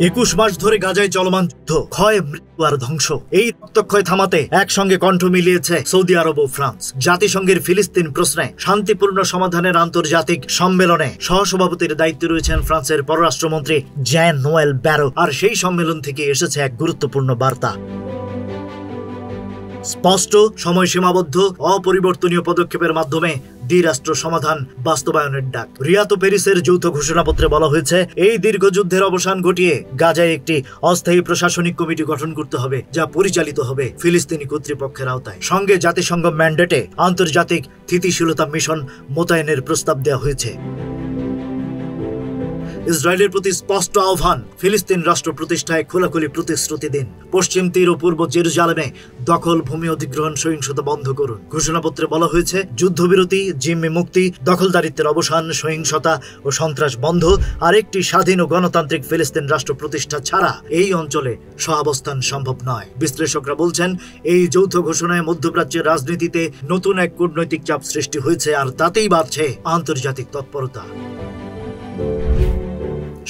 21 মাস ধরে গাজায় চলমান যুদ্ধ, ক্ষয়, মৃত্যু আর ধ্বংস। এই রক্তক্ষয় থামাতে একসঙ্গে কণ্ঠ মিলিয়েছে সৌদি আরব ও ফ্রান্স। জাতিসংঘের ফিলিস্তিন প্রশ্নে শান্তিপূর্ণ সমাধানের আন্তর্জাতিক সম্মেলনে সহসভাপতির দায়িত্বে রয়েছেন ফ্রান্সের পররাষ্ট্রমন্ত্রী জ্যান নোয়েল ব্যারো। আর সেই সম্মেলন থেকে এসেছে এক গুরুত্বপূর্ণ বার্তা। স্পষ্ট, সময় সীমাবদ্ধ, অপরিবর্তনীয় পদক্ষেপের মাধ্যমে দ্বিরাষ্ট্র সমাধান বাস্তবায়নের ডাক। রিয়াদ ও প্যারিসের যৌথ ঘোষণাপত্রে বলা হয়েছে, এই দীর্ঘ যুদ্ধের অবসান ঘটিয়ে গাজায় একটি অস্থায়ী প্রশাসনিক কমিটি গঠন করতে হবে, যা পরিচালিত হবে ফিলিস্তিনি কর্তৃপক্ষের আওতায়। সঙ্গে জাতিসংঘ ম্যান্ডেটে আন্তর্জাতিক স্থিতিশীলতা মিশন মোতায়েনের প্রস্তাব দেওয়া হয়েছে। ইসরায়েলের প্রতি স্পষ্ট আহ্বান, ফিলিস্তিন রাষ্ট্র প্রতিষ্ঠায় খোলাখুলি প্রতিশ্রুতি দিন। পশ্চিম তীর ও পূর্ব জেরুজালেমে দখল, ভূমি অধিগ্রহণ, সহিংসতা বন্ধ করুন। ঘোষণাপত্রে বলা হয়েছে, যুদ্ধবিরতি, জিম্মি মুক্তি, দখলদারিত্বের অবসান, সহিংসতা ও সন্ত্রাস বন্ধ, আর একটি স্বাধীন ও গণতান্ত্রিক ফিলিস্তিন রাষ্ট্র প্রতিষ্ঠা ছাড়া এই অঞ্চলে সহাবস্থান সম্ভব নয়। বিশ্লেষকরা বলছেন, এই যৌথ ঘোষণায় মধ্যপ্রাচ্যের রাজনীতিতে নতুন এক কূটনৈতিক চাপ সৃষ্টি হয়েছে, আর তাতেই বাড়ছে আন্তর্জাতিক তৎপরতা।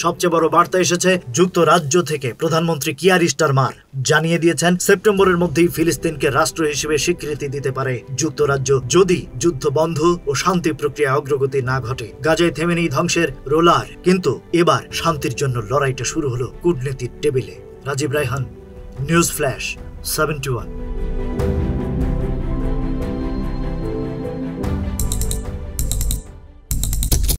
সবচেয়ে বড় বার্তা এসেছে যুক্তরাজ্য থেকে। প্রধানমন্ত্রী কিয়ার স্টারমার জানিয়ে দিয়েছেন, সেপ্টেম্বরের মধ্যেই ফিলিস্তিনকে রাষ্ট্র হিসেবে স্বীকৃতি দিতে পারে যুক্তরাজ্য, যদি যুদ্ধ বন্ধ ও শান্তি প্রক্রিয়া অগ্রগতি না ঘটে। গাজায় থেমে নেই ধ্বংসের রোলার, কিন্তু এবার শান্তির জন্য লড়াইটা শুরু হলো কূটনীতির টেবিলে। Rajib Raihan, news flash 71।